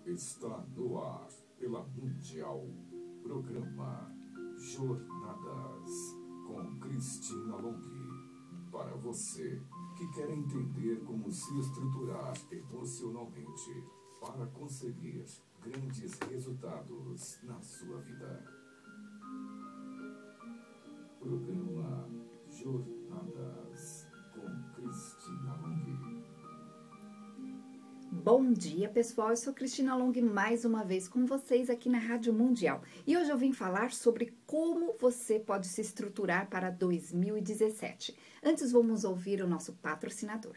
Está no ar, pela Mundial, programa Jornadas, com Cristina Long. Para você que quer entender como se estruturar emocionalmente para conseguir grandes resultados na sua vida. Programa Jornadas, com Cristina Long. Bom dia, pessoal, eu sou Cristina Long mais uma vez com vocês aqui na Rádio Mundial. E hoje eu vim falar sobre como você pode se estruturar para 2017. Antes vamos ouvir o nosso patrocinador.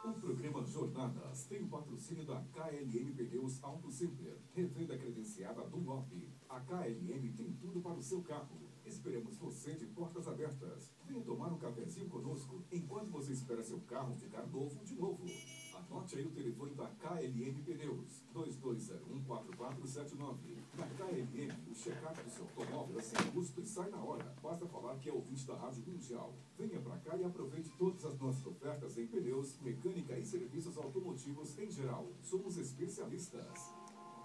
O programa Jornadas tem o patrocínio da KLM Pneus Auto Center, revenda credenciada do NOP. A KLM tem tudo para o seu carro. Esperamos você de portas abertas. Venha tomar um cafezinho conosco enquanto você espera seu carro ficar novo de novo. Anote aí o telefone da KLM Pneus, 2201-4479. Na KLM, o check-up do seu automóvel é sem custo e sai na hora. Basta falar que é ouvinte da Rádio Mundial. Venha pra cá e aproveite todas as nossas ofertas em pneus, mecânica e serviços automotivos em geral. Somos especialistas.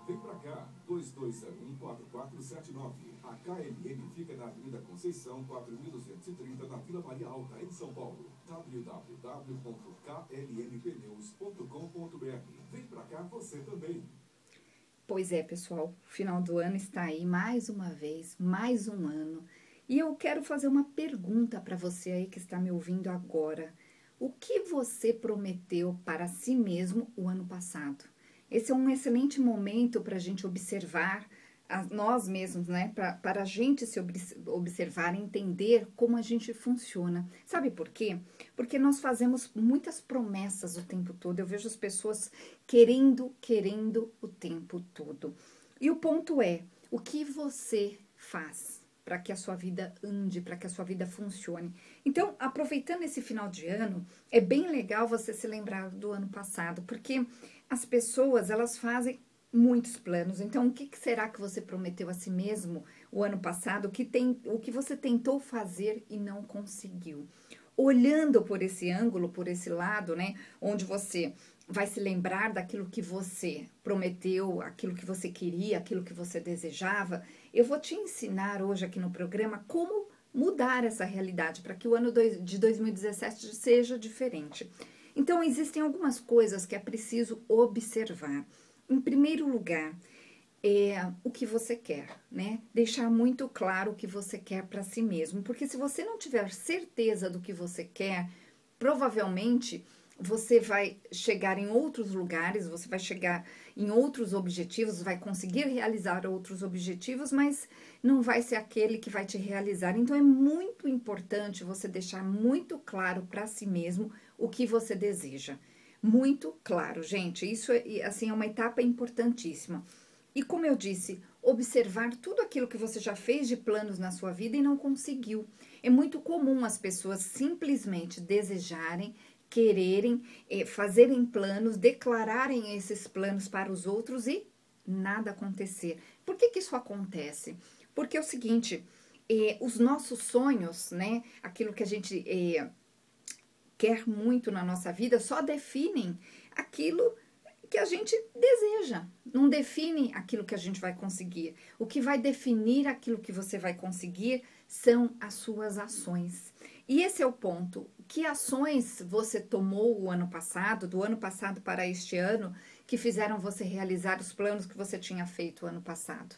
Vem pra cá, 2201-4479. A KLM fica na Avenida Conceição, 4230, na Vila Maria Alta, em São Paulo. www.klmpneus.com.br. Vem pra cá você também. Pois é, pessoal, o final do ano está aí mais uma vez, mais um ano. E eu quero fazer uma pergunta para você aí que está me ouvindo agora. O que você prometeu para si mesmo o ano passado? Esse é um excelente momento para a gente observar nós mesmos, né? Para a gente se observar, entender como a gente funciona. Sabe por quê? Porque nós fazemos muitas promessas o tempo todo. Eu vejo as pessoas querendo o tempo todo. E o ponto é, o que você faz para que a sua vida ande, para que a sua vida funcione? Então, aproveitando esse final de ano, é bem legal você se lembrar do ano passado, porque as pessoas, elas fazem muitos planos. Então, o que será que você prometeu a si mesmo o ano passado? O que você tentou fazer e não conseguiu? Olhando por esse ângulo, por esse lado, né? Onde você vai se lembrar daquilo que você prometeu, aquilo que você queria, aquilo que você desejava. Eu vou te ensinar hoje aqui no programa como mudar essa realidade para que o ano de 2017 seja diferente. Então, existem algumas coisas que é preciso observar. Em primeiro lugar, o que você quer, né? Deixar muito claro o que você quer para si mesmo, porque se você não tiver certeza do que você quer, provavelmente você vai chegar em outros lugares, você vai chegar em outros objetivos, vai conseguir realizar outros objetivos, mas não vai ser aquele que vai te realizar. Então, é muito importante você deixar muito claro para si mesmo o que você deseja. Muito claro, gente, isso assim, é uma etapa importantíssima. E como eu disse, observar tudo aquilo que você já fez de planos na sua vida e não conseguiu. É muito comum as pessoas simplesmente desejarem, quererem, fazerem planos, declararem esses planos para os outros e nada acontecer. Por que isso acontece? Porque é o seguinte, os nossos sonhos, né, aquilo que a gente quer muito na nossa vida, só definem aquilo que a gente deseja, não define aquilo que a gente vai conseguir. O que vai definir aquilo que você vai conseguir são as suas ações. E esse é o ponto. Que ações você tomou o ano passado, do ano passado para este ano, que fizeram você realizar os planos que você tinha feito o ano passado?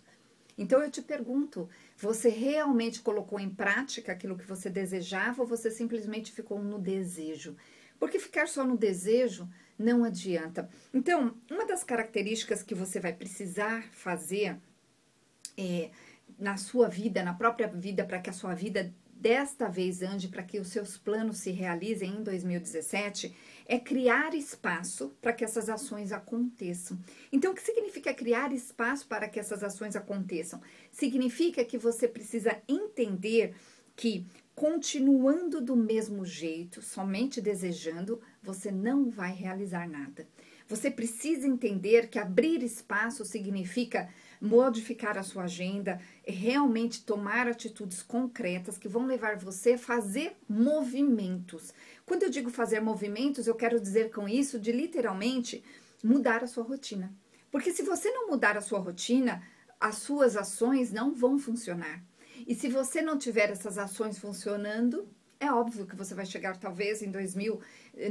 Então, eu te pergunto, você realmente colocou em prática aquilo que você desejava ou você simplesmente ficou no desejo? Porque ficar só no desejo não adianta. Então, uma das características que você vai precisar fazer na sua vida, na própria vida, para que a sua vida desta vez ande, para que os seus planos se realizem em 2017, é criar espaço para que essas ações aconteçam. Então, o que significa criar espaço para que essas ações aconteçam? Significa que você precisa entender que, continuando do mesmo jeito, somente desejando, você não vai realizar nada. Você precisa entender que abrir espaço significa modificar a sua agenda, realmente tomar atitudes concretas que vão levar você a fazer movimentos. Quando eu digo fazer movimentos, eu quero dizer com isso de literalmente mudar a sua rotina. Porque se você não mudar a sua rotina, as suas ações não vão funcionar. E se você não tiver essas ações funcionando, é óbvio que você vai chegar talvez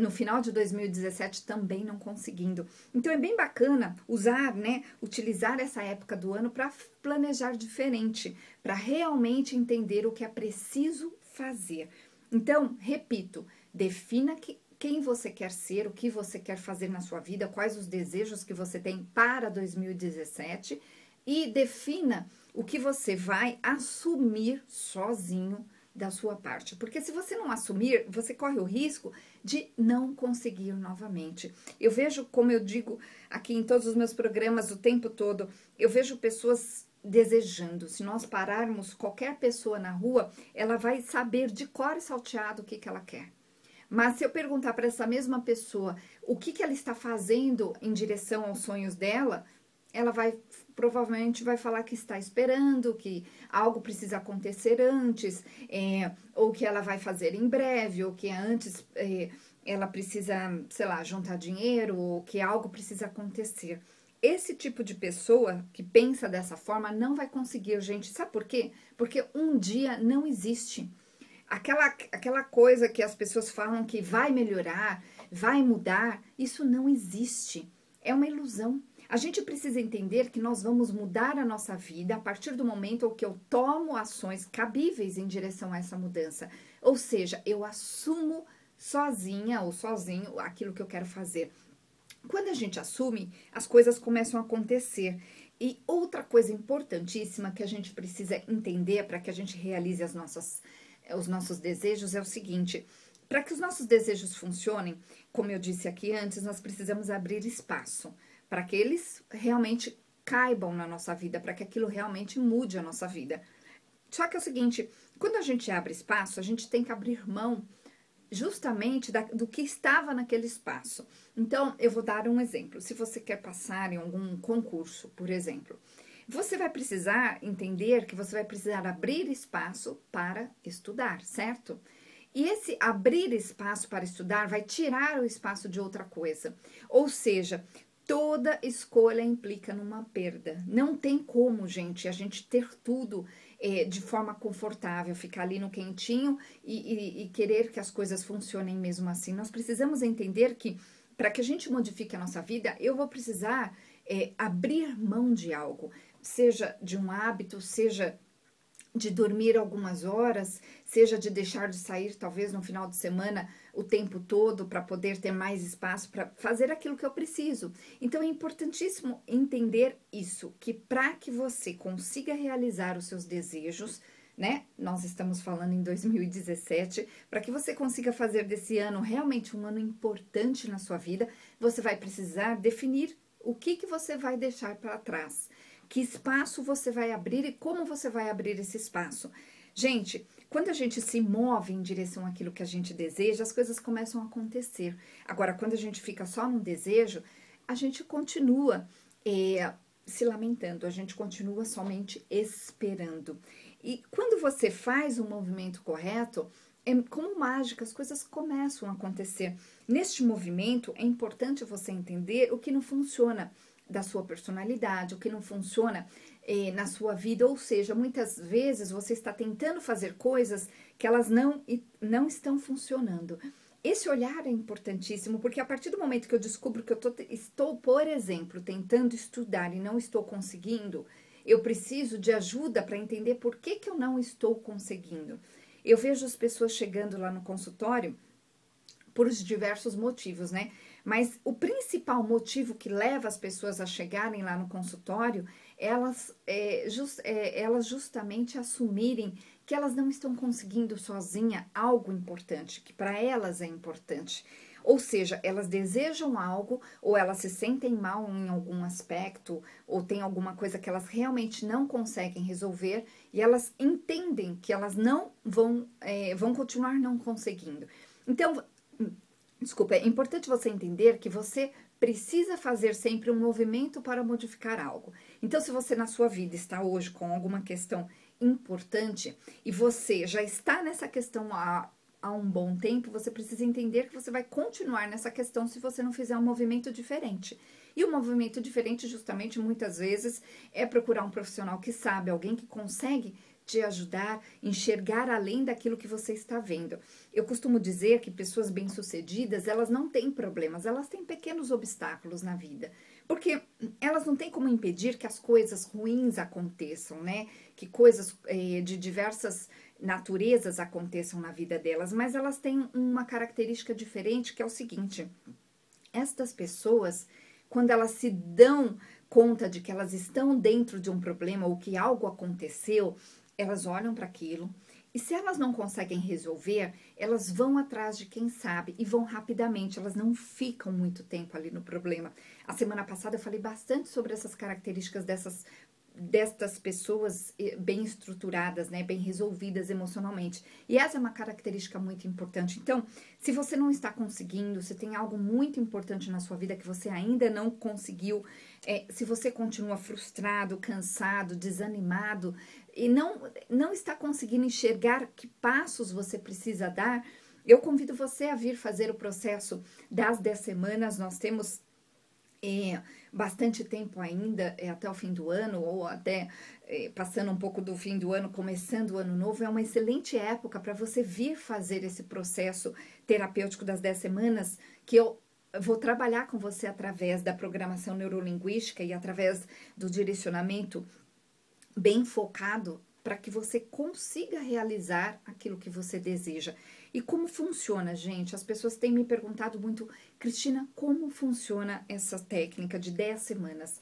no final de 2017 também não conseguindo. Então é bem bacana usar, né, utilizar essa época do ano para planejar diferente, para realmente entender o que é preciso fazer. Então, repito, defina quem você quer ser, o que você quer fazer na sua vida, quais os desejos que você tem para 2017 e defina o que você vai assumir sozinho da sua parte. Porque se você não assumir, você corre o risco de não conseguir novamente. Eu vejo, como eu digo aqui em todos os meus programas o tempo todo, eu vejo pessoas desejando. Se nós pararmos qualquer pessoa na rua, ela vai saber de cor e salteado o que ela quer. Mas se eu perguntar para essa mesma pessoa o que ela está fazendo em direção aos sonhos dela, ela provavelmente vai falar que está esperando, que algo precisa acontecer antes, ou que ela vai fazer em breve, ou que antes ela precisa, sei lá, juntar dinheiro, ou que algo precisa acontecer. Esse tipo de pessoa que pensa dessa forma não vai conseguir, gente. Sabe por quê? Porque um dia não existe. Aquela coisa que as pessoas falam que vai melhorar, vai mudar, isso não existe. É uma ilusão. A gente precisa entender que nós vamos mudar a nossa vida a partir do momento em que eu tomo ações cabíveis em direção a essa mudança. Ou seja, eu assumo sozinha ou sozinho aquilo que eu quero fazer. Quando a gente assume, as coisas começam a acontecer. E outra coisa importantíssima que a gente precisa entender para que a gente realize os nossos desejos é o seguinte: para que os nossos desejos funcionem, como eu disse aqui antes, nós precisamos abrir espaço para que eles realmente caibam na nossa vida, para que aquilo realmente mude a nossa vida. Só que é o seguinte, quando a gente abre espaço, a gente tem que abrir mão justamente do que estava naquele espaço. Então, eu vou dar um exemplo. Se você quer passar em algum concurso, por exemplo, você vai precisar entender que você vai precisar abrir espaço para estudar, certo? E esse abrir espaço para estudar vai tirar o espaço de outra coisa. Ou seja, toda escolha implica numa perda. Não tem como, gente, a gente ter tudo de forma confortável, ficar ali no quentinho e querer que as coisas funcionem mesmo assim. Nós precisamos entender que, para que a gente modifique a nossa vida, eu vou precisar abrir mão de algo, seja de um hábito, seja de dormir algumas horas, seja de deixar de sair talvez no final de semana o tempo todo para poder ter mais espaço para fazer aquilo que eu preciso. Então é importantíssimo entender isso, que para que você consiga realizar os seus desejos, né? Nós estamos falando em 2017, para que você consiga fazer desse ano realmente um ano importante na sua vida, você vai precisar definir o que você vai deixar para trás. Que espaço você vai abrir e como você vai abrir esse espaço. Gente, quando a gente se move em direção àquilo que a gente deseja, as coisas começam a acontecer. Agora, quando a gente fica só num desejo, a gente continua se lamentando, a gente continua somente esperando. E quando você faz o movimento correto, como mágica, as coisas começam a acontecer. Neste movimento, é importante você entender o que não funciona da sua personalidade, o que não funciona na sua vida, ou seja, muitas vezes você está tentando fazer coisas que elas não estão funcionando. Esse olhar é importantíssimo, porque a partir do momento que eu descubro que eu estou, por exemplo, tentando estudar e não estou conseguindo, eu preciso de ajuda para entender por que eu não estou conseguindo. Eu vejo as pessoas chegando lá no consultório por diversos motivos, né? Mas o principal motivo que leva as pessoas a chegarem lá no consultório, elas justamente assumirem que elas não estão conseguindo sozinha algo importante, que para elas é importante. Ou seja, elas desejam algo, ou elas se sentem mal em algum aspecto, ou tem alguma coisa que elas realmente não conseguem resolver, e elas entendem que elas não vão continuar não conseguindo. Então, desculpa, é importante você entender que você precisa fazer sempre um movimento para modificar algo. Então, se você na sua vida está hoje com alguma questão importante e você já está nessa questão há há um bom tempo, você precisa entender que você vai continuar nessa questão se você não fizer um movimento diferente. E o movimento diferente, justamente, muitas vezes, é procurar um profissional que sabe, alguém que consegue te ajudar a enxergar além daquilo que você está vendo. Eu costumo dizer que pessoas bem-sucedidas, elas não têm problemas, elas têm pequenos obstáculos na vida. Porque elas não têm como impedir que as coisas ruins aconteçam, né? Que coisas de diversas naturezas aconteçam na vida delas, mas elas têm uma característica diferente, que é o seguinte: estas pessoas, quando elas se dão conta de que elas estão dentro de um problema ou que algo aconteceu, elas olham para aquilo e, se elas não conseguem resolver, elas vão atrás de quem sabe e vão rapidamente, elas não ficam muito tempo ali no problema. A semana passada eu falei bastante sobre essas características destas pessoas bem estruturadas, né, bem resolvidas emocionalmente. E essa é uma característica muito importante. Então, se você não está conseguindo, se tem algo muito importante na sua vida que você ainda não conseguiu, se você continua frustrado, cansado, desanimado e não está conseguindo enxergar que passos você precisa dar, eu convido você a vir fazer o processo das 10 semanas. Nós temos bastante tempo ainda, até o fim do ano, ou até passando um pouco do fim do ano, começando o ano novo. É uma excelente época para você vir fazer esse processo terapêutico das 10 semanas, que eu vou trabalhar com você através da programação neurolinguística e através do direcionamento bem focado para que você consiga realizar aquilo que você deseja. E como funciona, gente? As pessoas têm me perguntado muito: Cristina, como funciona essa técnica de 10 semanas?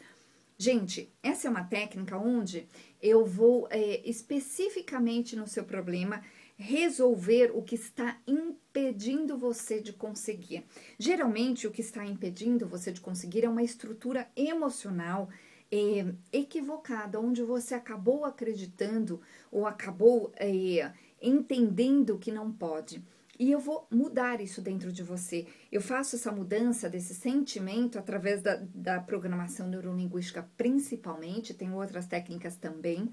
Gente, essa é uma técnica onde eu vou especificamente no seu problema resolver o que está impedindo você de conseguir. Geralmente, o que está impedindo você de conseguir é uma estrutura emocional equivocada, onde você acabou acreditando ou acabou entendendo que não pode. E eu vou mudar isso dentro de você. Eu faço essa mudança desse sentimento através da programação neurolinguística, principalmente, tem outras técnicas também.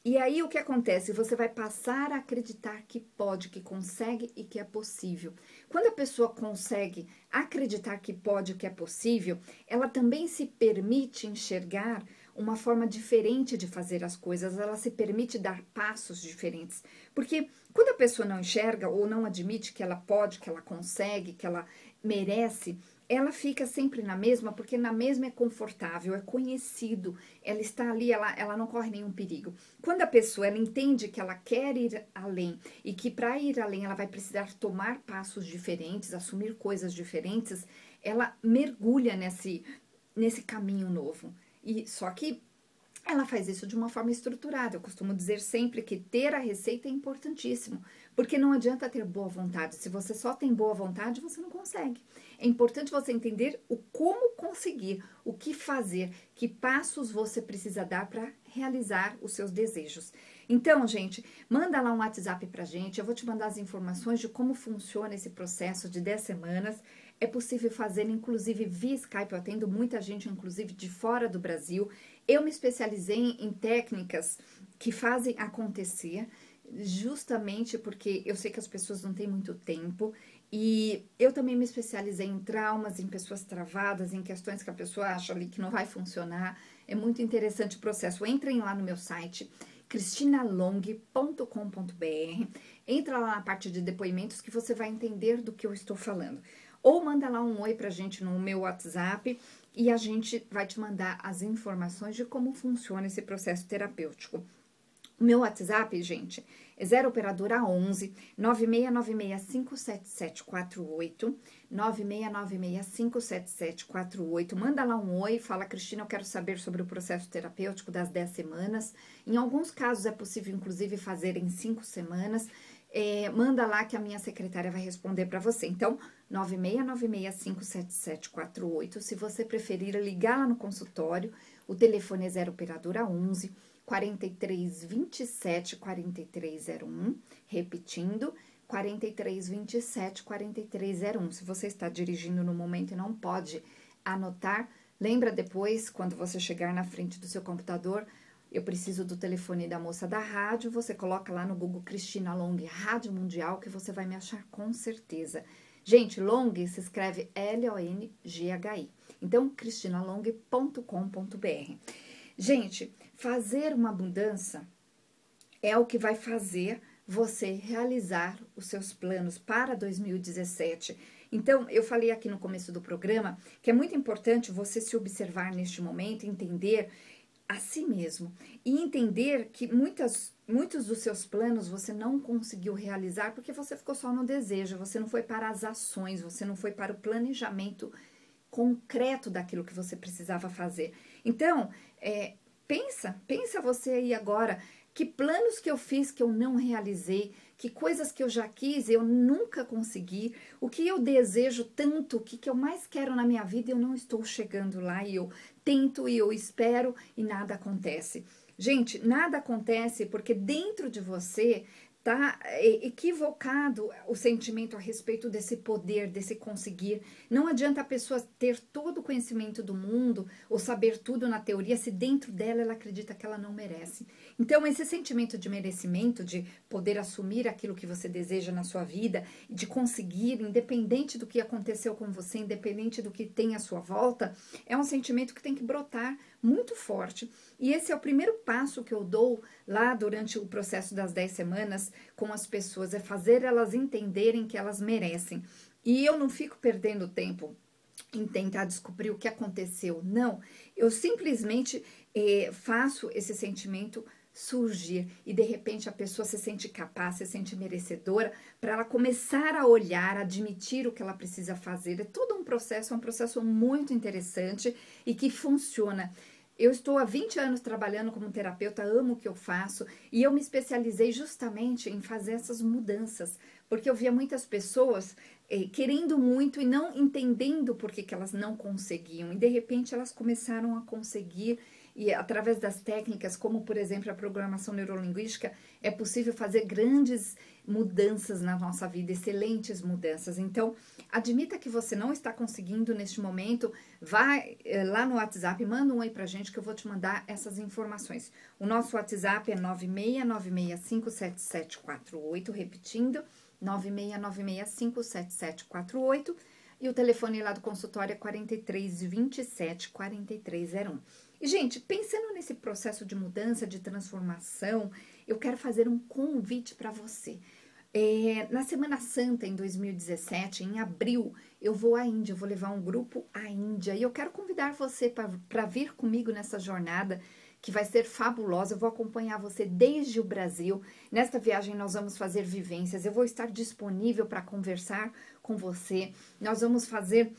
E aí o que acontece? Você vai passar a acreditar que pode, que consegue e que é possível. Quando a pessoa consegue acreditar que pode, que é possível, ela também se permite enxergar uma forma diferente de fazer as coisas, ela se permite dar passos diferentes. Porque quando a pessoa não enxerga ou não admite que ela pode, que ela consegue, que ela merece, ela fica sempre na mesma, porque na mesma é confortável, é conhecido, ela está ali, ela não corre nenhum perigo. Quando a pessoa ela entende que ela quer ir além e que para ir além ela vai precisar tomar passos diferentes, assumir coisas diferentes, ela mergulha nesse caminho novo. E só que ela faz isso de uma forma estruturada. Eu costumo dizer sempre que ter a receita é importantíssimo, porque não adianta ter boa vontade. Se você só tem boa vontade, você não consegue. É importante você entender o como conseguir, o que fazer, que passos você precisa dar para realizar os seus desejos. Então, gente, manda lá um WhatsApp pra gente, eu vou te mandar as informações de como funciona esse processo de 10 semanas. É possível fazer, inclusive, via Skype. Eu atendo muita gente, inclusive, de fora do Brasil. Eu me especializei em técnicas que fazem acontecer, justamente porque eu sei que as pessoas não têm muito tempo. E eu também me especializei em traumas, em pessoas travadas, em questões que a pessoa acha ali que não vai funcionar. É muito interessante o processo. Entrem lá no meu site, cristinalong.com.br. Entra lá na parte de depoimentos que você vai entender do que eu estou falando. Ou manda lá um oi pra gente no meu WhatsApp e a gente vai te mandar as informações de como funciona esse processo terapêutico. O meu WhatsApp, gente, é 0 operadora 11 969657748, 969657748. Manda lá um oi, fala: Cristina, eu quero saber sobre o processo terapêutico das 10 semanas. Em alguns casos é possível, inclusive, fazer em 5 semanas. Manda lá que a minha secretária vai responder para você. Então, 969657748. Se você preferir ligar lá no consultório, o telefone é 0 operadora 11 4327 4301, repetindo, 4327 4301. Se você está dirigindo no momento e não pode anotar, lembra depois, quando você chegar na frente do seu computador, eu preciso do telefone da moça da rádio, você coloca lá no Google Cristina Long Rádio Mundial, que você vai me achar com certeza. Gente, Long se escreve L-O-N-G-H-I. Então, cristinalong.com.br. Gente, fazer uma mudança é o que vai fazer você realizar os seus planos para 2017. Então, eu falei aqui no começo do programa que é muito importante você se observar neste momento, entender a si mesmo e entender que muitos dos seus planos você não conseguiu realizar porque você ficou só no desejo, você não foi para as ações, você não foi para o planejamento concreto daquilo que você precisava fazer. Então, pensa você aí agora, que planos que eu fiz que eu não realizei, que coisas que eu já quis eu nunca consegui, o que eu desejo tanto, o que eu mais quero na minha vida eu não estou chegando lá e eu tento e eu espero e nada acontece. Gente, nada acontece porque dentro de você tá equivocado o sentimento a respeito desse poder, desse conseguir. Não adianta a pessoa ter todo o conhecimento do mundo ou saber tudo na teoria se dentro dela ela acredita que ela não merece. Então, esse sentimento de merecimento, de poder assumir aquilo que você deseja na sua vida, de conseguir, independente do que aconteceu com você, independente do que tem à sua volta, é um sentimento que tem que brotar muito forte. E esse é o primeiro passo que eu dou lá durante o processo das 10 semanas com as pessoas, é fazer elas entenderem que elas merecem. E eu não fico perdendo tempo em tentar descobrir o que aconteceu, não. Eu simplesmente faço esse sentimento surgir e de repente a pessoa se sente capaz, se sente merecedora para ela começar a olhar, admitir o que ela precisa fazer. É todo um processo muito interessante e que funciona. Eu estou há 20 anos trabalhando como terapeuta, amo o que eu faço e eu me especializei justamente em fazer essas mudanças, porque eu via muitas pessoas querendo muito e não entendendo por que elas não conseguiam e de repente elas começaram a conseguir. E através das técnicas, como por exemplo a programação neurolinguística, é possível fazer grandes mudanças na nossa vida, excelentes mudanças. Então, admita que você não está conseguindo neste momento, vai lá no WhatsApp, manda um oi pra gente que eu vou te mandar essas informações. O nosso WhatsApp é 969657748, repetindo, 969657748, e o telefone lá do consultório é 4327-4301. E, gente, pensando nesse processo de mudança, de transformação, eu quero fazer um convite para você. Na Semana Santa, em 2017, em abril, eu vou à Índia, eu vou levar um grupo à Índia. E eu quero convidar você para vir comigo nessa jornada, que vai ser fabulosa. Eu vou acompanhar você desde o Brasil. Nesta viagem, nós vamos fazer vivências. Eu vou estar disponível para conversar com você. Nós vamos fazer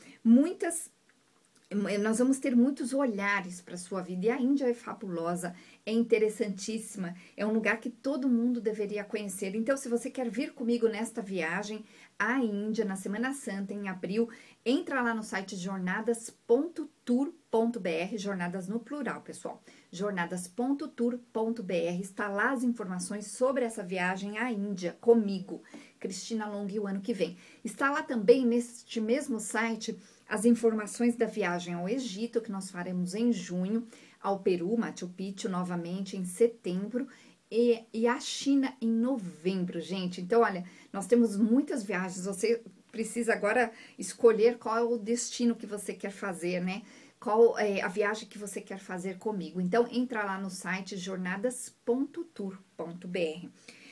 nós vamos ter muitos olhares para a sua vida. E a Índia é fabulosa, é interessantíssima, é um lugar que todo mundo deveria conhecer. Então, se você quer vir comigo nesta viagem à Índia, na Semana Santa, em abril, entra lá no site jornadas.tour.br, jornadas no plural, pessoal, jornadas.tour.br, está lá as informações sobre essa viagem à Índia, comigo, Cristina Long, o ano que vem. Está lá também, neste mesmo site, as informações da viagem ao Egito, que nós faremos em junho, ao Peru, Machu Picchu, novamente em setembro, e a China em novembro, gente. Então, olha, nós temos muitas viagens, você precisa agora escolher qual é o destino que você quer fazer, né? Qual é a viagem que você quer fazer comigo. Então, entra lá no site jornadas.tour.br.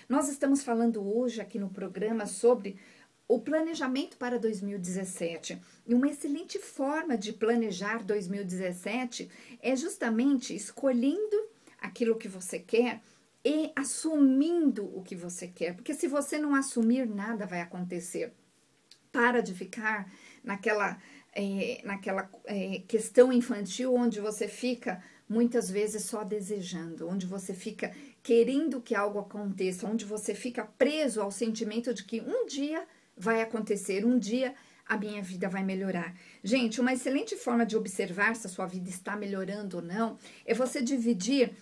Nós estamos falando hoje aqui no programa sobre o planejamento para 2017. E uma excelente forma de planejar 2017 é justamente escolhendo aquilo que você quer e assumindo o que você quer. Porque se você não assumir, nada vai acontecer. Para de ficar naquela questão infantil onde você fica muitas vezes só desejando, onde você fica querendo que algo aconteça, onde você fica preso ao sentimento de que um dia vai acontecer, um dia a minha vida vai melhorar. Gente, uma excelente forma de observar se a sua vida está melhorando ou não é você dividir,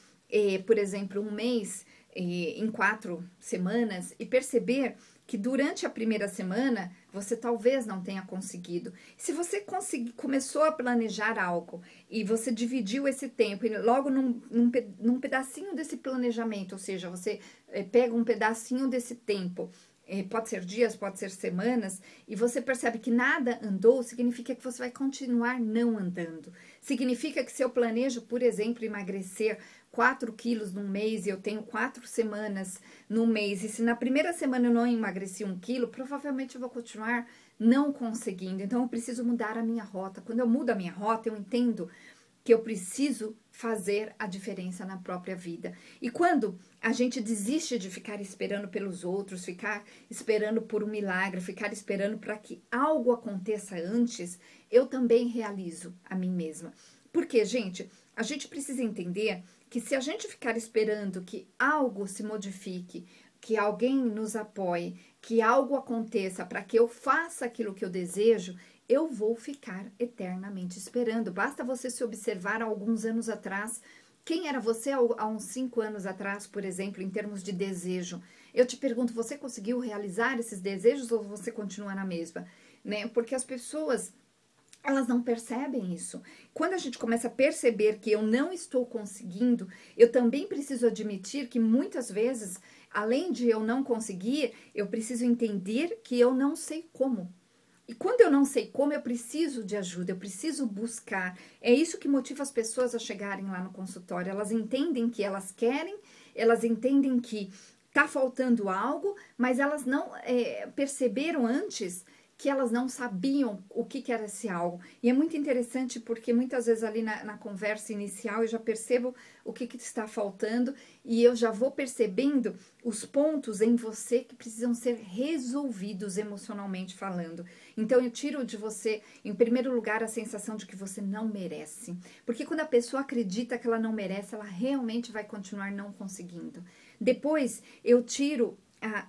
por exemplo, um mês em 4 semanas e perceber que durante a primeira semana você talvez não tenha conseguido. Se você começou a planejar algo e você dividiu esse tempo e logo num pedacinho desse planejamento, ou seja, você pega um pedacinho desse tempo, pode ser dias, pode ser semanas, e você percebe que nada andou, significa que você vai continuar não andando. Significa que se eu planejo, por exemplo, emagrecer 4 quilos num mês e eu tenho 4 semanas no mês, e se na primeira semana eu não emagreci 1 quilo, provavelmente eu vou continuar não conseguindo. Então eu preciso mudar a minha rota. Quando eu mudo a minha rota, eu entendo que eu preciso fazer a diferença na própria vida. E quando a gente desiste de ficar esperando pelos outros, ficar esperando por um milagre, ficar esperando para que algo aconteça antes, eu também realizo a mim mesma. Porque, gente, a gente precisa entender que se a gente ficar esperando que algo se modifique, que alguém nos apoie, que algo aconteça para que eu faça aquilo que eu desejo, eu vou ficar eternamente esperando. Basta você se observar há alguns anos atrás. Quem era você há uns 5 anos atrás, por exemplo, em termos de desejo? Eu te pergunto, você conseguiu realizar esses desejos ou você continua na mesma? Né? Porque as pessoas, elas não percebem isso. Quando a gente começa a perceber que eu não estou conseguindo, eu também preciso admitir que muitas vezes, além de eu não conseguir, eu preciso entender que eu não sei como. E quando eu não sei como, eu preciso de ajuda, eu preciso buscar. É isso que motiva as pessoas a chegarem lá no consultório. Elas entendem que elas querem, elas entendem que está faltando algo, mas elas não perceberam antes que elas não sabiam o que era esse algo. E é muito interessante porque muitas vezes ali na conversa inicial eu já percebo o que está faltando e eu já vou percebendo os pontos em você que precisam ser resolvidos emocionalmente falando. Então eu tiro de você, em primeiro lugar, a sensação de que você não merece. Porque quando a pessoa acredita que ela não merece, ela realmente vai continuar não conseguindo. Depois eu tiro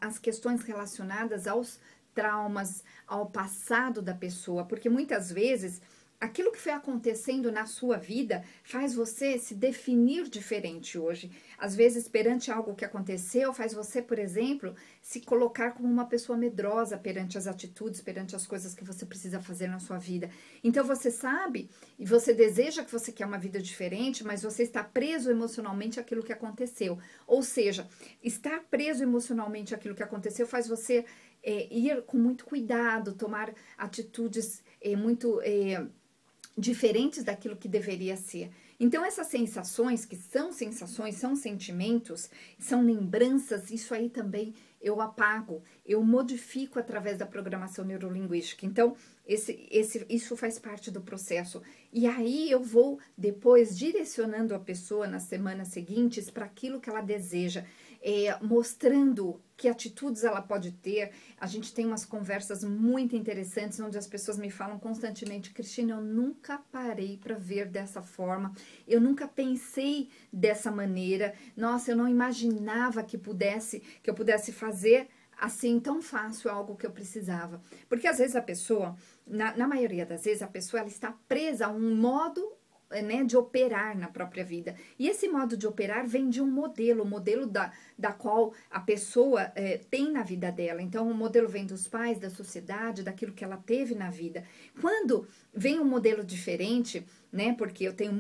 as questões relacionadas aos traumas, ao passado da pessoa, porque muitas vezes aquilo que foi acontecendo na sua vida faz você se definir diferente hoje. Às vezes, perante algo que aconteceu, faz você, por exemplo, se colocar como uma pessoa medrosa perante as atitudes, perante as coisas que você precisa fazer na sua vida. Então, você sabe e você deseja que você quer uma vida diferente, mas você está preso emocionalmente àquilo que aconteceu. Ou seja, estar preso emocionalmente àquilo que aconteceu faz você ir com muito cuidado, tomar atitudes muito diferentes daquilo que deveria ser. Então, essas sensações, que são sensações, são sentimentos, são lembranças, isso aí também eu apago, eu modifico através da programação neurolinguística. Então, isso faz parte do processo. E aí eu vou depois direcionando a pessoa nas semanas seguintes para aquilo que ela deseja, mostrando que atitudes ela pode ter. A gente tem umas conversas muito interessantes onde as pessoas me falam constantemente: Cristina, eu nunca parei para ver dessa forma, eu nunca pensei dessa maneira, nossa, eu não imaginava que eu pudesse fazer assim tão fácil algo que eu precisava. Porque às vezes a pessoa, na maioria das vezes, a pessoa ela está presa a um modo, né, de operar na própria vida. E esse modo de operar vem de um modelo, o modelo da qual a pessoa tem na vida dela. Então, o modelo vem dos pais, da sociedade, daquilo que ela teve na vida. Quando vem um modelo diferente, né, porque eu tenho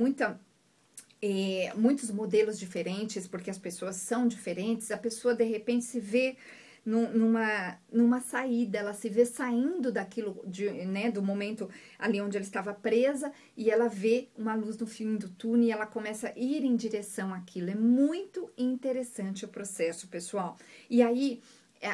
muitos modelos diferentes, porque as pessoas são diferentes, a pessoa de repente se vê numa saída, ela se vê saindo daquilo, né, do momento ali onde ela estava presa, e ela vê uma luz no fim do túnel e ela começa a ir em direção àquilo. É muito interessante o processo, pessoal. E aí,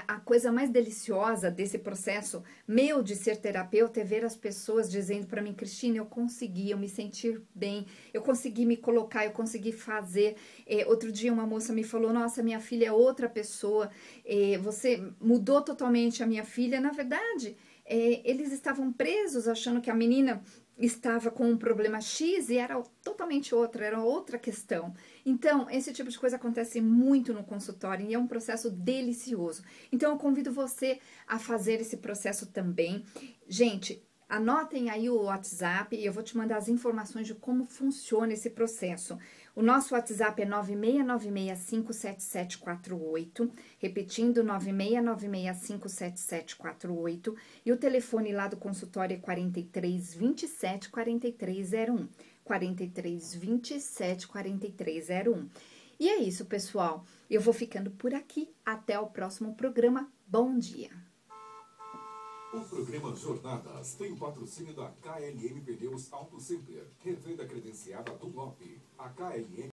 a coisa mais deliciosa desse processo meu de ser terapeuta é ver as pessoas dizendo para mim: Cristina, eu consegui, eu me sentir bem, eu consegui me colocar, eu consegui fazer. Outro dia uma moça me falou: nossa, minha filha é outra pessoa, você mudou totalmente a minha filha. Na verdade, eles estavam presos achando que a menina estava com um problema X e era totalmente era outra questão. Então, esse tipo de coisa acontece muito no consultório e é um processo delicioso. Então, eu convido você a fazer esse processo também. Gente, Anotem aí o WhatsApp e eu vou te mandar as informações de como funciona esse processo. O nosso WhatsApp é 9696577748, repetindo 9696577748, e o telefone lá do consultório é 4327 4301. 4327 4301. E é isso, pessoal. Eu vou ficando por aqui. Até o próximo programa. Bom dia. O programa Jornadas tem o patrocínio da KLM Pneus Auto Center, revenda credenciada Dunlop. A KLM